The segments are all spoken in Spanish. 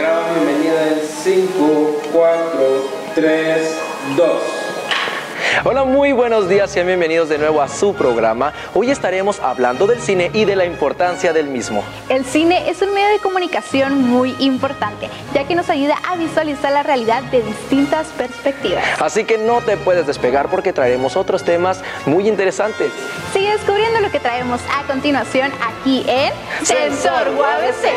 graba bienvenida en 5, 4, 3, 2. Hola, muy buenos días, sean bienvenidos de nuevo a su programa. Hoy estaremos hablando del cine y de la importancia del mismo. El cine es un medio de comunicación muy importante, ya que nos ayuda a visualizar la realidad de distintas perspectivas. Así que no te puedes despegar porque traeremos otros temas muy interesantes. Sigue descubriendo lo que traemos a continuación aquí en Sensor UABC.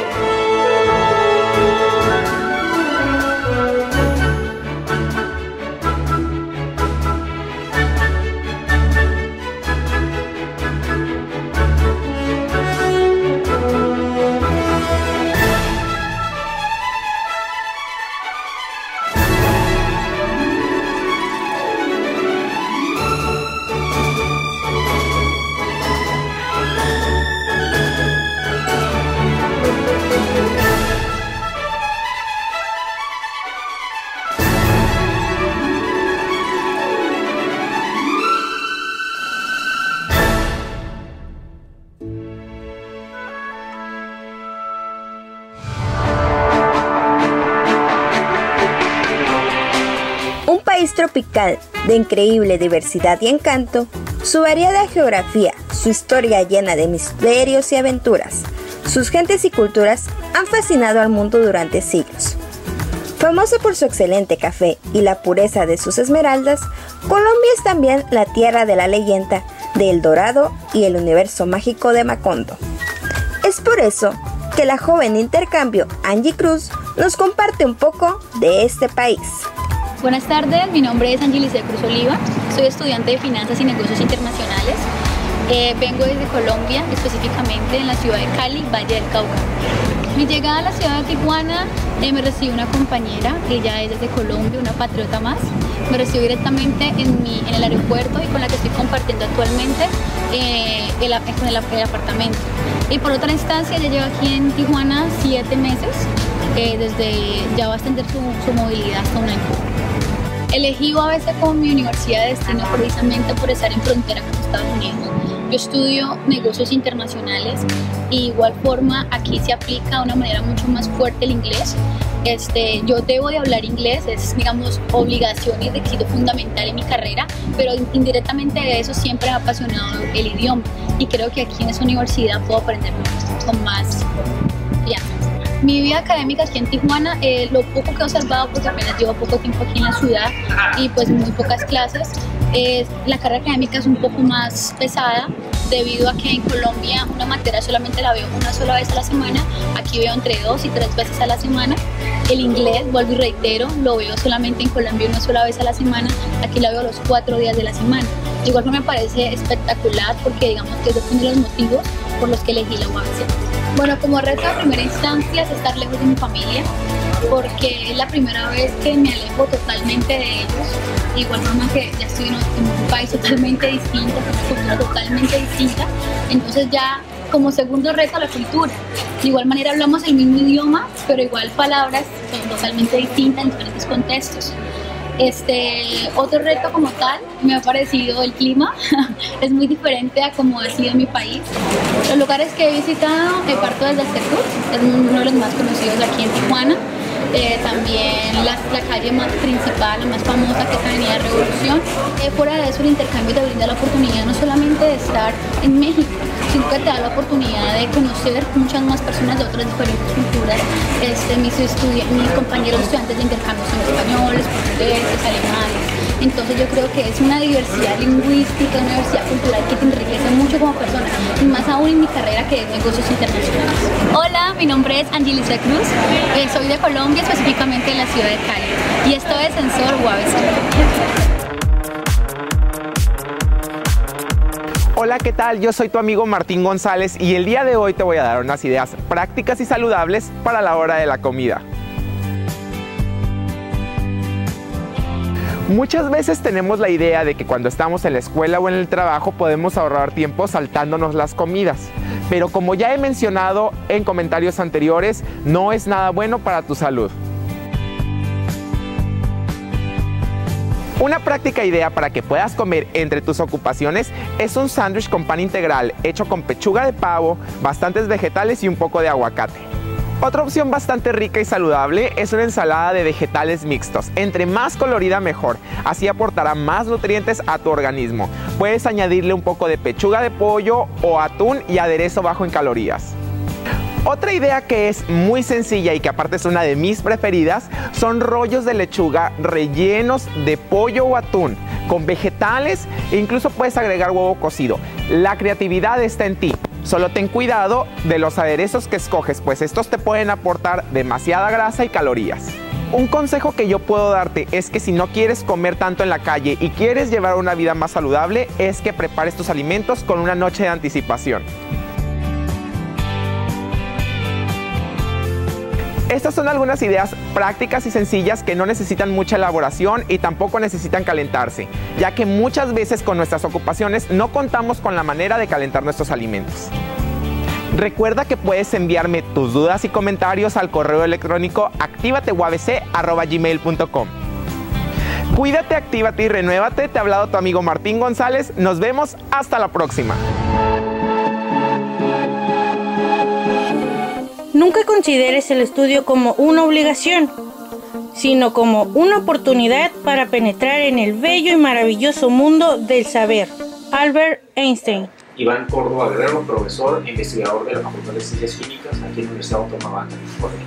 Tropical, de increíble diversidad y encanto, su variada geografía, su historia llena de misterios y aventuras, sus gentes y culturas han fascinado al mundo durante siglos. Famoso por su excelente café y la pureza de sus esmeraldas, Colombia es también la tierra de la leyenda de El Dorado y el universo mágico de Macondo. Es por eso que la joven de intercambio Angie Cruz nos comparte un poco de este país. Buenas tardes, mi nombre es Angelicia Cruz Oliva, soy estudiante de Finanzas y Negocios Internacionales. Vengo desde Colombia, específicamente en la ciudad de Cali, Valle del Cauca. Mi llegada a la ciudad de Tijuana me recibió una compañera, ella es desde Colombia, una patriota más. Me recibió directamente en el aeropuerto y con la que estoy compartiendo actualmente el apartamento. Y por otra instancia, ya llevo aquí en Tijuana 7 meses, ya va a extender su movilidad hasta un año. Elegí UABC como mi universidad de destino precisamente por estar en frontera con Estados Unidos. Yo estudio negocios internacionales y de igual forma aquí se aplica de una manera mucho más fuerte el inglés. Yo debo de hablar inglés, es digamos obligación y requisito fundamental en mi carrera, pero indirectamente de eso siempre me ha apasionado el idioma y creo que aquí en esta universidad puedo aprender con más confianza. Mi vida académica aquí en Tijuana, lo poco que he observado, porque apenas llevo poco tiempo aquí en la ciudad y pues muy pocas clases, la carrera académica es un poco más pesada debido a que en Colombia una materia solamente la veo una sola vez a la semana, aquí veo entre 2 y 3 veces a la semana. El inglés, vuelvo y reitero, lo veo solamente en Colombia una sola vez a la semana, aquí la veo los 4 días de la semana. De igual forma me parece espectacular porque digamos que es uno de los motivos por los que elegí la UABC. Bueno, como reto de primera instancia es estar lejos de mi familia, porque es la primera vez que me alejo totalmente de ellos. De igual forma que ya estoy en un país totalmente distinto, con una cultura totalmente distinta. Entonces ya como segundo reto la cultura. De igual manera hablamos el mismo idioma, pero igual palabras son totalmente distintas en diferentes contextos. Otro reto como tal me ha parecido el clima, es muy diferente a como ha sido en mi país. Los lugares que he visitado, parto desde el Secur, es uno de los más conocidos aquí en Tijuana. También la calle más principal, la más famosa, que es Avenida Revolución. Fuera de eso, el intercambio te brinda la oportunidad no solamente de estar en México, sino que te da la oportunidad de conocer muchas más personas de otras diferentes culturas. Mis compañeros estudiantes de intercambio son españoles, portugueses, alemanes. Entonces yo creo que es una diversidad lingüística, una diversidad cultural que te enriquece mucho como persona, y más aún en mi carrera que es negocios internacionales. Hola, mi nombre es Angelicia Cruz, soy de Colombia, específicamente en la ciudad de Cali, y esto es Sensor UABC. Hola, ¿qué tal? Yo soy tu amigo Martín González y el día de hoy te voy a dar unas ideas prácticas y saludables para la hora de la comida. Muchas veces tenemos la idea de que cuando estamos en la escuela o en el trabajo podemos ahorrar tiempo saltándonos las comidas, pero como ya he mencionado en comentarios anteriores, no es nada bueno para tu salud. Una práctica idea para que puedas comer entre tus ocupaciones es un sándwich con pan integral hecho con pechuga de pavo, bastantes vegetales y un poco de aguacate. Otra opción bastante rica y saludable es una ensalada de vegetales mixtos. Entre más colorida mejor, así aportará más nutrientes a tu organismo. Puedes añadirle un poco de pechuga de pollo o atún y aderezo bajo en calorías. Otra idea que es muy sencilla y que aparte es una de mis preferidas son rollos de lechuga rellenos de pollo o atún con vegetales e incluso puedes agregar huevo cocido. La creatividad está en ti. Solo ten cuidado de los aderezos que escoges, pues estos te pueden aportar demasiada grasa y calorías. Un consejo que yo puedo darte es que si no quieres comer tanto en la calle y quieres llevar una vida más saludable, es que prepares tus alimentos con una noche de anticipación. Estas son algunas ideas prácticas y sencillas que no necesitan mucha elaboración y tampoco necesitan calentarse, ya que muchas veces con nuestras ocupaciones no contamos con la manera de calentar nuestros alimentos. Recuerda que puedes enviarme tus dudas y comentarios al correo electrónico activateuabc@gmail.com. Cuídate, actívate y renuévate. Te ha hablado tu amigo Martín González. Nos vemos hasta la próxima. Nunca consideres el estudio como una obligación, sino como una oportunidad para penetrar en el bello y maravilloso mundo del saber. Albert Einstein. Iván Córdoba Guerrero, profesor e investigador de la Facultad de Ciencias Químicas aquí en la Universidad Autónoma de California.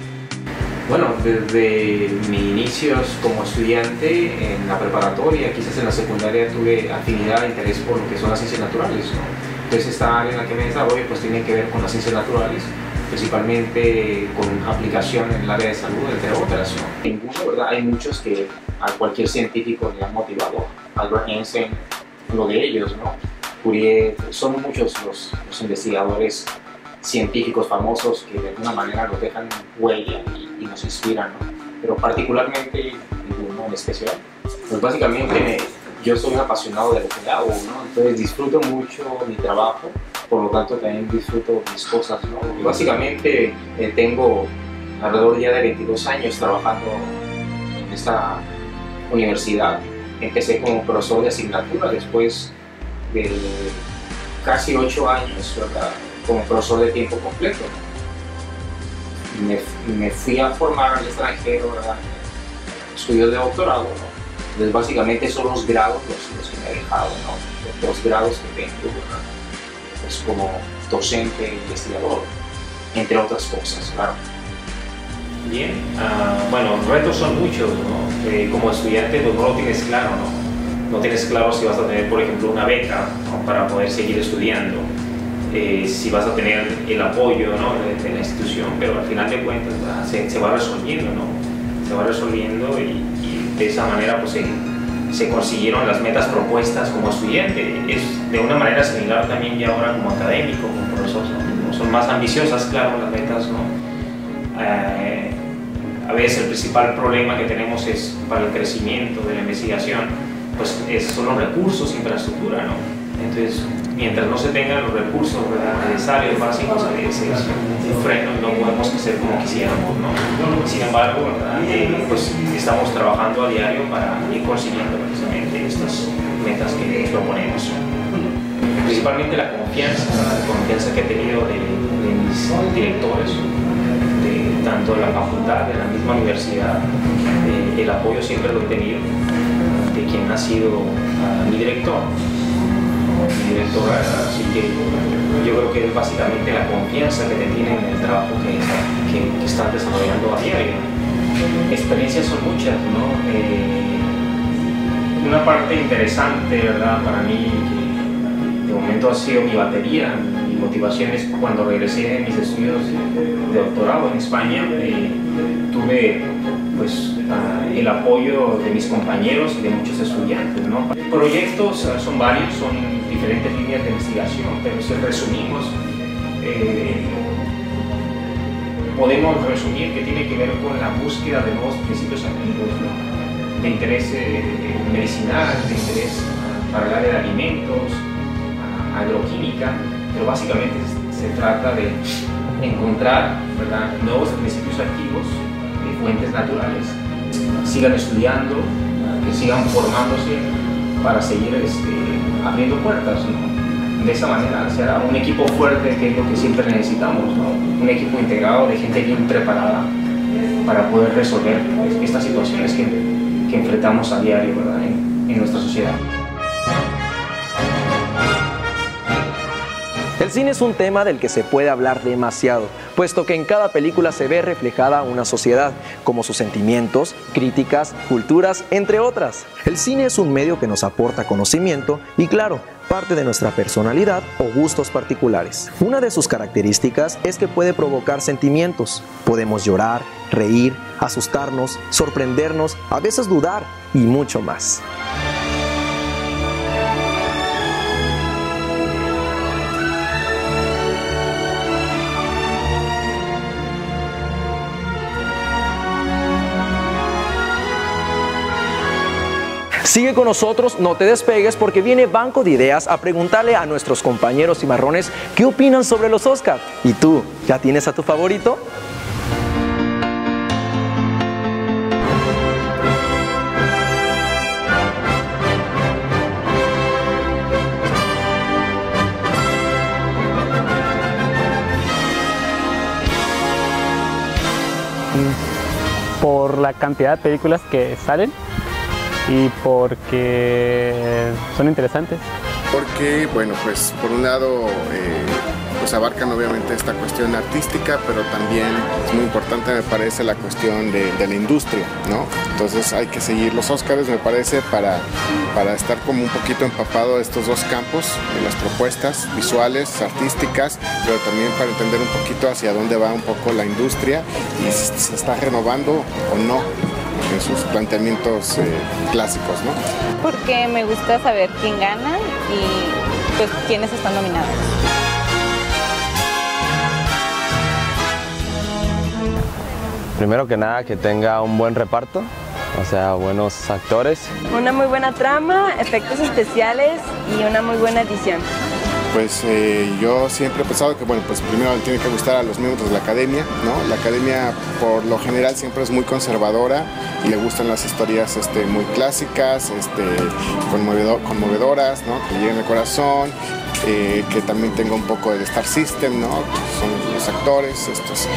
Bueno, desde mis inicios como estudiante en la preparatoria, quizás en la secundaria, tuve afinidad e interés por lo que son las ciencias naturales, ¿no? Entonces esta área en la que me desarrollo pues tiene que ver con las ciencias naturales, principalmente con aplicación en el área de salud, entre otras, ¿no? Ninguno, ¿verdad? Hay muchos que a cualquier científico le han motivado. Albert Einstein, uno de ellos, ¿no? Curie, son muchos los investigadores científicos famosos que de alguna manera nos dejan huella y nos inspiran, ¿no? Pero particularmente ninguno en especial. Pues básicamente yo soy un apasionado de lo que hago, ¿no? Entonces disfruto mucho mi trabajo, por lo tanto también disfruto mis cosas, ¿no? Y básicamente tengo alrededor ya de 22 años trabajando en esta universidad. Empecé como profesor de asignatura, después de casi 8 años, ¿verdad?, como profesor de tiempo completo. Me fui a formar al extranjero, ¿verdad?, estudios de doctorado, ¿no? Entonces básicamente son los grados los que me he dejado, ¿no? Los grados que tengo, ¿verdad?, pues como docente e investigador, entre otras cosas, claro. Bien, bueno, los retos son muchos, ¿no? Como estudiante pues no lo tienes claro, ¿no? No tienes claro si vas a tener, por ejemplo, una beca, ¿no?, para poder seguir estudiando, si vas a tener el apoyo, ¿no?, de la institución, pero al final de cuentas se va resolviendo, ¿no? Se va resolviendo y de esa manera pues se consiguieron las metas propuestas como estudiante. Es de una manera similar también ya ahora como académico, como profesor, ¿no? Son más ambiciosas, claro, las metas, ¿no? A veces el principal problema que tenemos es para el crecimiento de la investigación, pues son los recursos, infraestructura, ¿no? Entonces, mientras no se tengan los recursos, ¿verdad?, necesarios, básicos, a veces un freno, no podemos crecer como quisiéramos, ¿no? Sin embargo, ¿verdad?, pues estamos trabajando a diario para ir consiguiendo precisamente estas metas que nos proponemos. Principalmente la confianza que he tenido de mis directores, tanto de la facultad, de la misma universidad, el apoyo siempre lo he tenido de quien ha sido mi director. Así que yo creo que es básicamente la confianza que te tienen en el trabajo que están desarrollando a diario. Experiencias son muchas, ¿no? Una parte interesante, ¿verdad?, para mí, que de momento ha sido mi batería, mi motivación es cuando regresé de mis estudios de doctorado en España, tuve pues el apoyo de mis compañeros y de muchos estudiantes, ¿no? Proyectos son varios, son diferentes líneas de investigación, pero si resumimos, podemos resumir que tiene que ver con la búsqueda de nuevos principios activos, ¿no?, de interés medicinal, de interés para el área de alimentos, agroquímica, pero básicamente se trata de encontrar, ¿verdad?, nuevos principios activos de fuentes naturales. Sigan estudiando, que sigan formándose para seguir abriendo puertas, ¿no? De esa manera será un equipo fuerte, que es lo que siempre necesitamos, ¿no? Un equipo integrado de gente bien preparada para poder resolver estas situaciones que enfrentamos a diario, ¿verdad? En nuestra sociedad. El cine es un tema del que se puede hablar demasiado, puesto que en cada película se ve reflejada una sociedad, como sus sentimientos, críticas, culturas, entre otras. El cine es un medio que nos aporta conocimiento y, claro, parte de nuestra personalidad o gustos particulares. Una de sus características es que puede provocar sentimientos. Podemos llorar, reír, asustarnos, sorprendernos, a veces dudar y mucho más. Sigue con nosotros, no te despegues porque viene Banco de Ideas a preguntarle a nuestros compañeros cimarrones qué opinan sobre los Oscar. ¿Y tú, ya tienes a tu favorito? Por la cantidad de películas que salen y porque son interesantes. Porque, bueno, pues por un lado pues abarcan obviamente esta cuestión artística, pero también es muy importante, me parece, la cuestión de la industria, ¿no? Entonces hay que seguir los Óscares, me parece, para estar como un poquito empapado de estos dos campos, de las propuestas visuales, artísticas, pero también para entender un poquito hacia dónde va un poco la industria y si se está renovando o no en sus planteamientos clásicos, ¿no? Porque me gusta saber quién gana y pues quiénes están nominados. Primero que nada, que tenga un buen reparto, o sea, buenos actores. Una muy buena trama, efectos especiales y una muy buena edición. Pues yo siempre he pensado que, bueno, pues primero le tiene que gustar a los miembros de la academia, ¿no? La academia por lo general siempre es muy conservadora y le gustan las historias muy clásicas, conmovedoras, ¿no? Que lleguen al corazón, que también tenga un poco del Star System, ¿no? Son los actores estos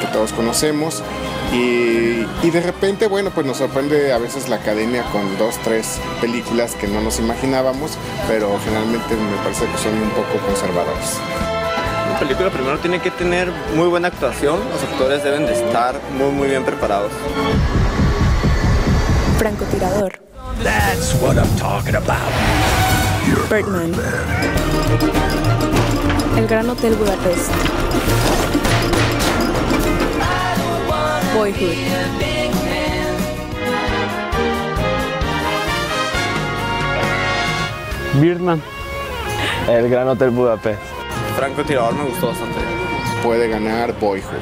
que todos conocemos. Y de repente, bueno, pues nos sorprende a veces la academia con 2, 3 películas que no nos imaginábamos, pero generalmente me parece que son un poco conservadoras. Una película primero tiene que tener muy buena actuación, los actores deben de estar muy bien preparados. Francotirador. That's what I'm talking about. Birdman. El Gran Hotel Budapest. Boyhood. Birdman. El Gran Hotel Budapest. Francotirador me gustó bastante. Puede ganar Boyhood.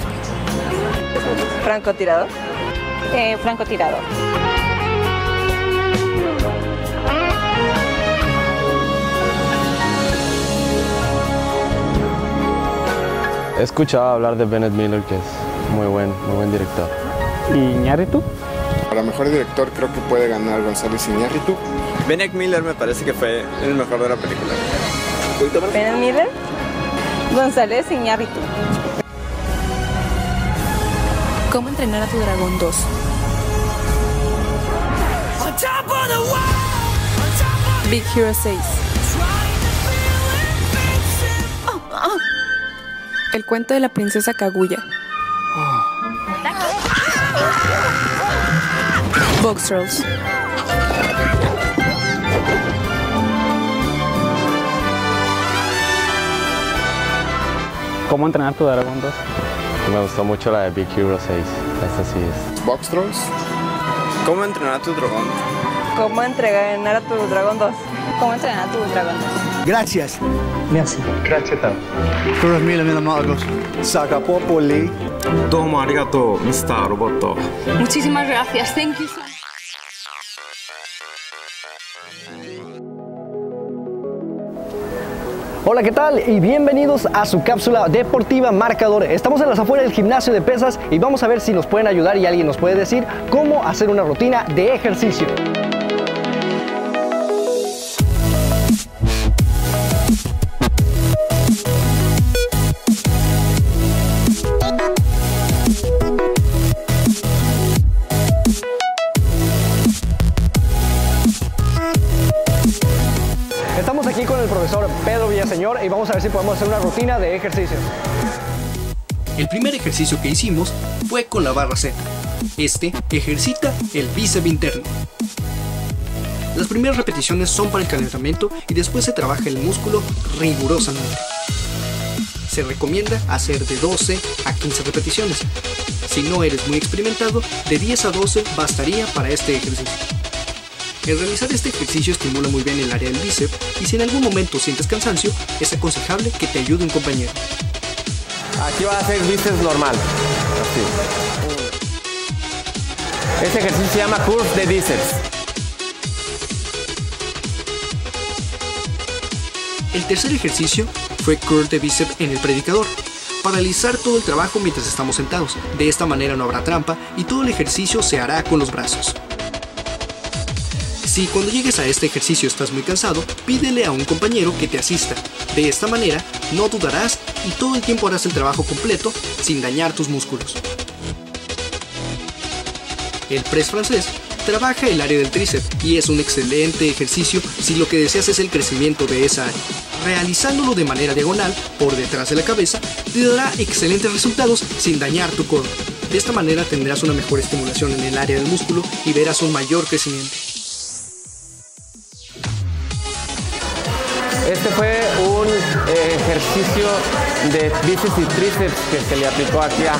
¿Francotirador? Francotirador. He escuchado hablar de Bennett Miller, que es muy buen director. ¿Y Iñárritu? Para mejor director creo que puede ganar González Iñárritu. Bennett Miller me parece que fue el mejor de la película. ¿Bennett Miller? González Iñárritu. ¿Cómo entrenar a tu dragón 2? Big Hero 6. El cuento de la princesa Kaguya. Box Trolls. ¿Cómo entrenar tu dragón 2? Me gustó mucho la de Big Hero 6. Esta sí es. Box Trolls. ¿Cómo entrenar a tu dragón? ¿Cómo entrenar a tu dragón 2? ¿Cómo entrenar a tu dragón 2? Gracias. Merci. Gracias. Mil amigos. Sakapopoli. Domo arigato, Mr. Roboto. Muchísimas gracias. Thank you so much. Hola, ¿qué tal? Y bienvenidos a su cápsula deportiva Marcador. Estamos en las afueras del gimnasio de pesas y vamos a ver si nos pueden ayudar y alguien nos puede decir cómo hacer una rutina de ejercicio. señor y vamos a ver si podemos hacer una rutina de ejercicio. El primer ejercicio que hicimos fue con la barra Z. Este ejercita el bíceps interno. Las primeras repeticiones son para el calentamiento y después se trabaja el músculo rigurosamente. Se recomienda hacer de 12 a 15 repeticiones. Si no eres muy experimentado, de 10 a 12 bastaría para este ejercicio. El realizar este ejercicio estimula muy bien el área del bíceps y si en algún momento sientes cansancio, es aconsejable que te ayude un compañero. Aquí va a hacer bíceps normal. Así. Este ejercicio se llama curl de bíceps. El tercer ejercicio fue curl de bíceps en el predicador, para realizar todo el trabajo mientras estamos sentados. De esta manera no habrá trampa y todo el ejercicio se hará con los brazos. Si cuando llegues a este ejercicio estás muy cansado, pídele a un compañero que te asista. De esta manera no dudarás y todo el tiempo harás el trabajo completo sin dañar tus músculos. El press francés trabaja el área del tríceps y es un excelente ejercicio si lo que deseas es el crecimiento de esa área. Realizándolo de manera diagonal, por detrás de la cabeza, te dará excelentes resultados sin dañar tu codo. De esta manera tendrás una mejor estimulación en el área del músculo y verás un mayor crecimiento. Este fue un ejercicio de bíceps y tríceps que se le aplicó aquí a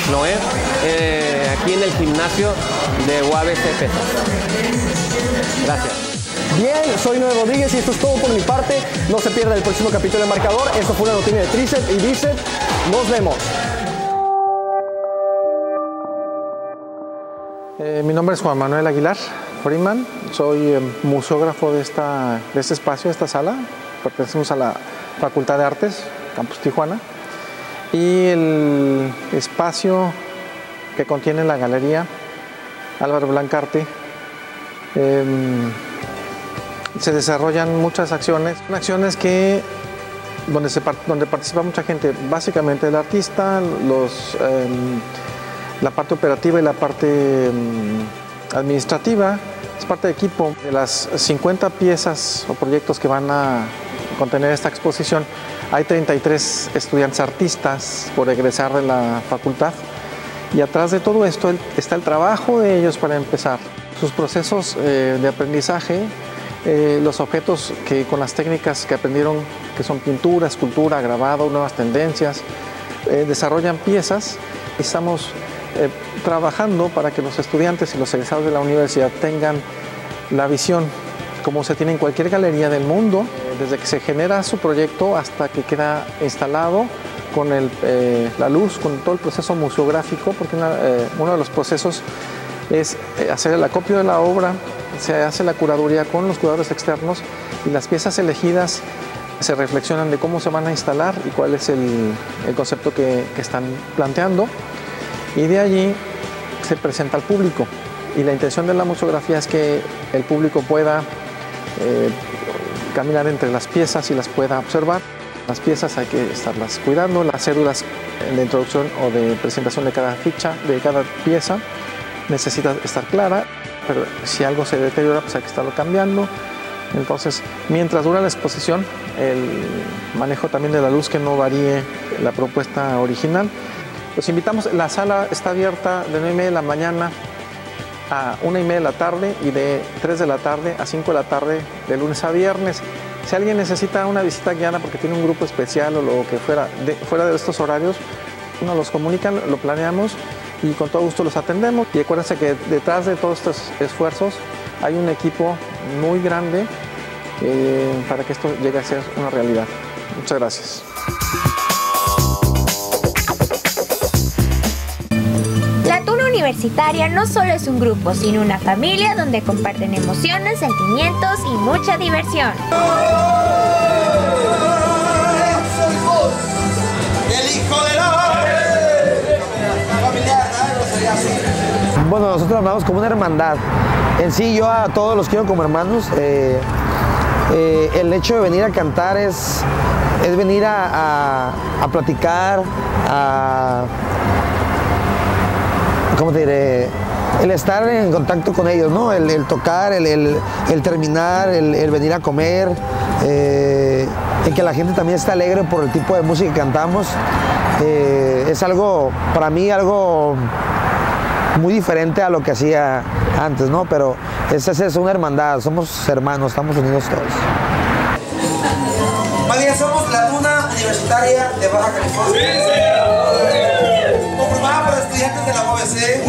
Noé, aquí en el gimnasio de UABC Pesas. Gracias. Bien, soy Noé Rodríguez y esto es todo por mi parte. No se pierda el próximo capítulo de Marcador. Esto fue una rutina de tríceps y bíceps. Nos vemos. Mi nombre es Juan Manuel Aguilar Freeman. Soy museógrafo de este espacio, de esta sala. Pertenecemos a la Facultad de Artes, Campus Tijuana. Y el espacio que contiene la Galería Álvaro Blancarte se desarrollan muchas acciones donde participa mucha gente, básicamente el artista, la parte operativa y la parte administrativa. Es parte de equipo. De las 50 piezas o proyectos que van a contener esta exposición, hay 33 estudiantes artistas por egresar de la facultad y atrás de todo esto está el trabajo de ellos para empezar. Sus procesos de aprendizaje, los objetos que con las técnicas que aprendieron, que son pintura, escultura, grabado, nuevas tendencias, desarrollan piezas. Estamos trabajando para que los estudiantes y los egresados de la universidad tengan la visión como se tiene en cualquier galería del mundo, desde que se genera su proyecto hasta que queda instalado con la luz, con todo el proceso museográfico, porque uno de los procesos es hacer el acopio de la obra, se hace la curaduría con los curadores externos y las piezas elegidas se reflexionan de cómo se van a instalar y cuál es el concepto que están planteando. Y de allí se presenta al público. Y la intención de la museografía es que el público pueda caminar entre las piezas y las pueda observar. Las piezas hay que estarlas cuidando, las cédulas de introducción o de presentación de cada ficha, de cada pieza, necesita estar clara, pero si algo se deteriora, pues hay que estarlo cambiando. Entonces, mientras dura la exposición, el manejo también de la luz, que no varíe la propuesta original. Los invitamos, la sala está abierta de 9:30 de la mañana a 1:30 de la tarde y de 3 de la tarde a 5 de la tarde de lunes a viernes. Si alguien necesita una visita guiada porque tiene un grupo especial o lo que fuera de estos horarios, nos los comunican, lo planeamos y con todo gusto los atendemos. Y acuérdense que detrás de todos estos esfuerzos hay un equipo muy grande para que esto llegue a ser una realidad. Muchas gracias. La Tuna Universitaria no solo es un grupo, sino una familia donde comparten emociones, sentimientos y mucha diversión. Soy vos, el hijo de la familiar, ¿no? Bueno, nosotros hablamos como una hermandad. En sí, yo a todos los quiero como hermanos. El hecho de venir a cantar es venir a platicar, ¿cómo te diré? El estar en contacto con ellos, ¿no? El tocar, el terminar, el venir a comer, en que la gente también está alegre por el tipo de música que cantamos. Es algo, para mí, algo muy diferente a lo que hacía antes, ¿no? Pero es una hermandad, somos hermanos, estamos unidos todos. Más bien, somos la Tuna Universitaria de Baja California. Conformada por estudiantes de la UABC.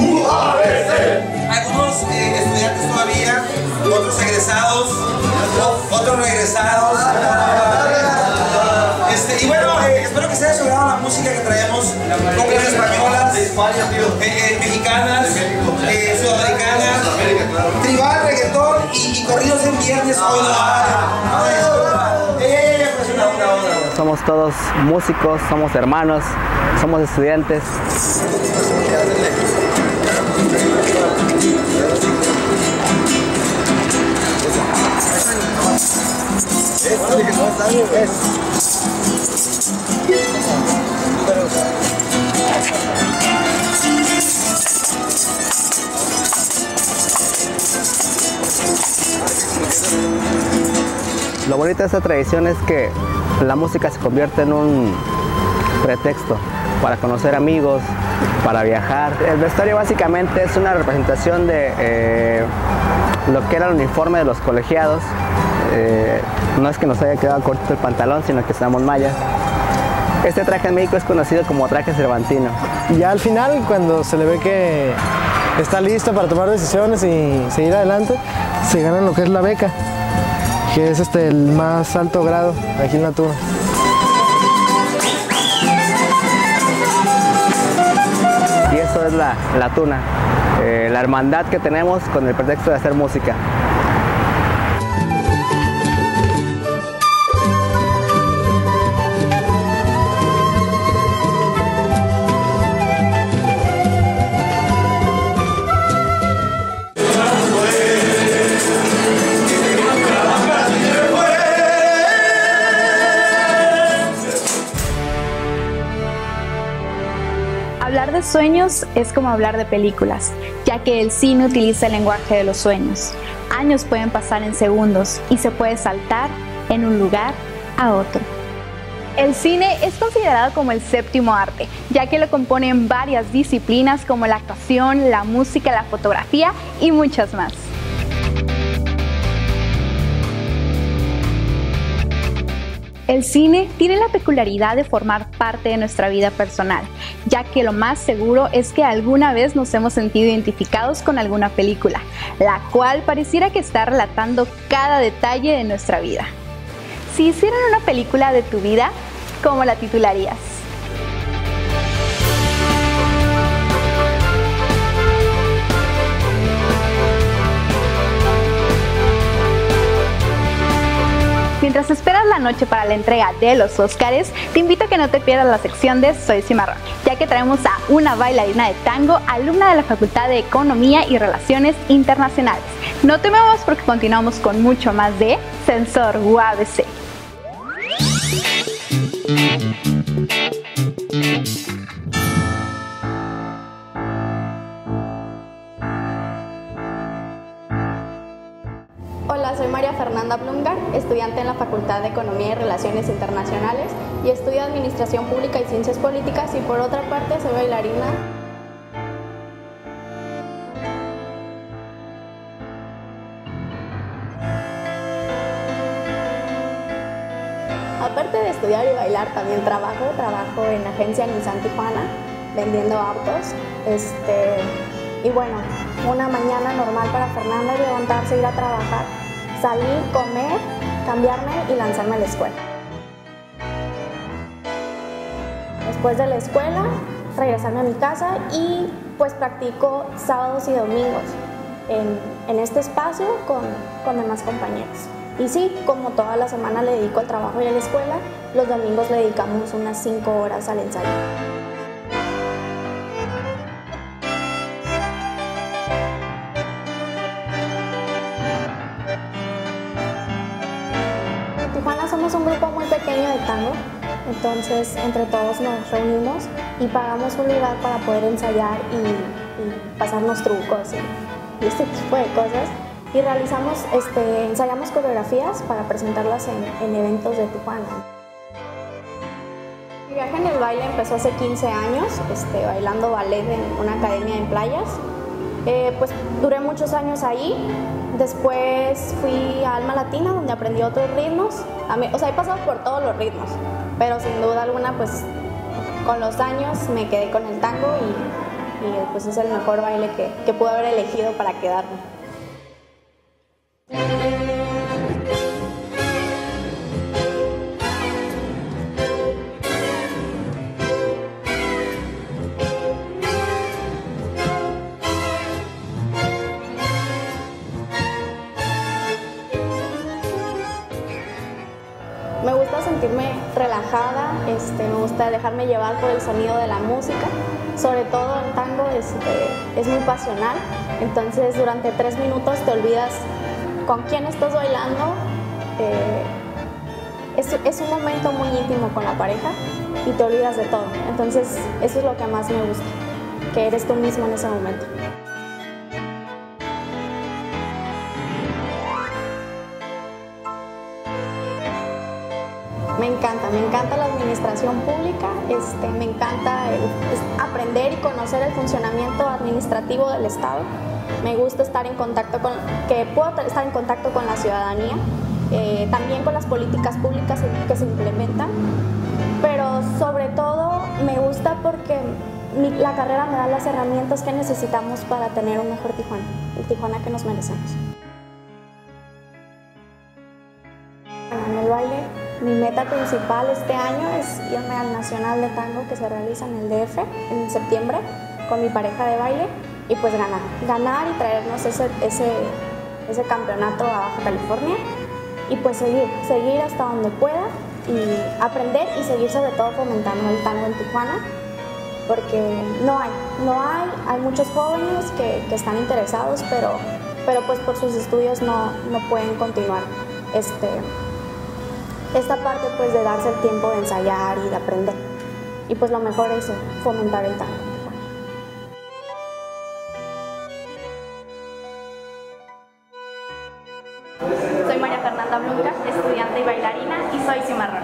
Algunos estudiantes todavía, otros egresados, otros regresados. Y bueno, espero que se haya sobrado la música que traemos, coplas españolas, mexicanas, sudamericanas, tribal, reggaetón y corridos en viernes. Hoy no Somos todos músicos, somos hermanos, somos estudiantes. Lo bonito de esta tradición es que la música se convierte en un pretexto para conocer amigos, para viajar. El vestuario básicamente es una representación de lo que era el uniforme de los colegiados. No es que nos haya quedado cortito el pantalón, sino que estamos mayas. Este traje en México es conocido como traje cervantino. Y ya al final, cuando se le ve que está listo para tomar decisiones y seguir adelante, se gana lo que es la beca, que es el más alto grado aquí en la Tuna. Y eso es la Tuna, la hermandad que tenemos con el pretexto de hacer música. Hablar de sueños es como hablar de películas, ya que el cine utiliza el lenguaje de los sueños. Años pueden pasar en segundos y se puede saltar en un lugar a otro. El cine es considerado como el séptimo arte, ya que lo componen varias disciplinas como la actuación, la música, la fotografía y muchas más. El cine tiene la peculiaridad de formar parte de nuestra vida personal, ya que lo más seguro es que alguna vez nos hemos sentido identificados con alguna película, la cual pareciera que está relatando cada detalle de nuestra vida. Si hicieran una película de tu vida, ¿cómo la titularías? Mientras esperas la noche para la entrega de los Óscares, te invito a que no te pierdas la sección de Soy Cimarrón, ya que traemos a una bailarina de tango, alumna de la Facultad de Economía y Relaciones Internacionales. No te muevas porque continuamos con mucho más de Sensor UABC. Hola, soy María Fernanda Blumgar, estudiante en la Facultad de Economía y Relaciones Internacionales y estudio Administración Pública y Ciencias Políticas y por otra parte soy bailarina. Aparte de estudiar y bailar, también trabajo en la agencia Nissan Tijuana vendiendo autos. Y bueno, una mañana normal para Fernanda es levantarse, ir a trabajar, salir, comer, cambiarme y lanzarme a la escuela. Después de la escuela, regresarme a mi casa y pues practico sábados y domingos en este espacio con demás compañeros. Y sí, como toda la semana le dedico al trabajo y a la escuela, los domingos le dedicamos unas 5 horas al ensayo. En Tijuana somos un grupo muy pequeño de tango, entonces entre todos nos reunimos y pagamos un lugar para poder ensayar y pasarnos trucos y este tipo de cosas. y realizamos, ensayamos coreografías para presentarlas en eventos de Tijuana. Mi viaje en el baile empezó hace 15 años, bailando ballet en una academia en Playas. Pues duré muchos años ahí. Después fui a Alma Latina, donde aprendí otros ritmos. O sea, he pasado por todos los ritmos, pero sin duda alguna, pues con los años me quedé con el tango y pues es el mejor baile que pude haber elegido para quedarme. Me gusta sentirme relajada, me gusta dejarme llevar por el sonido de la música. Sobre todo el tango es muy pasional, entonces durante 3 minutos te olvidas con quién estás bailando. Es un momento muy íntimo con la pareja y te olvidas de todo. Entonces eso es lo que más me gusta, que eres tú mismo en ese momento. Me encanta la administración pública, me encanta aprender y conocer el funcionamiento administrativo del Estado. Me gusta estar en contacto puedo estar en contacto con la ciudadanía, también con las políticas públicas que se implementan, pero sobre todo me gusta porque la carrera me da las herramientas que necesitamos para tener un mejor Tijuana, el Tijuana que nos merecemos. En el baile, mi meta principal este año es irme al Nacional de Tango que se realiza en el DF en septiembre con mi pareja de baile y pues ganar y traernos ese campeonato a Baja California y pues seguir hasta donde pueda y aprender y seguir sobre todo fomentando el tango en Tijuana, porque hay muchos jóvenes que están interesados, pero pues por sus estudios no pueden continuar esta parte pues de darse el tiempo de ensayar y de aprender. Y pues lo mejor es fomentar el tango. Soy María Fernanda Blanca, estudiante y bailarina, y soy cimarrón.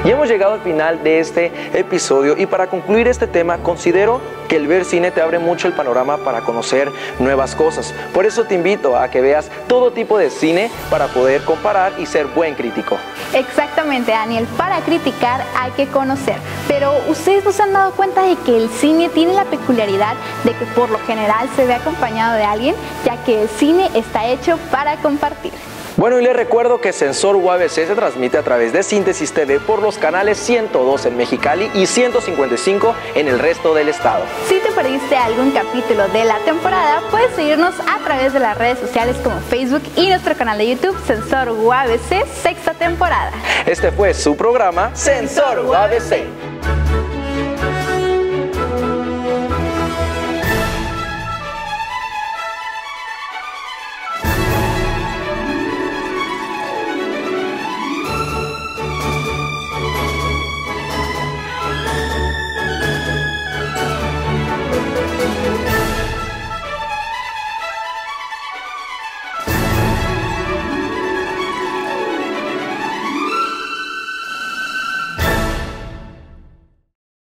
Y hemos llegado al final de este episodio y para concluir este tema considero que el ver cine te abre mucho el panorama para conocer nuevas cosas. Por eso te invito a que veas todo tipo de cine para poder comparar y ser buen crítico. Exactamente, Daniel, para criticar hay que conocer, pero ustedes no se han dado cuenta de que el cine tiene la peculiaridad de que por lo general se ve acompañado de alguien, ya que el cine está hecho para compartir. Bueno, y les recuerdo que Sensor UABC se transmite a través de Síntesis TV por los canales 102 en Mexicali y 155 en el resto del estado. Si te perdiste algún capítulo de la temporada, puedes seguirnos a través de las redes sociales como Facebook y nuestro canal de YouTube Sensor UABC sexta temporada. Este fue su programa Sensor UABC.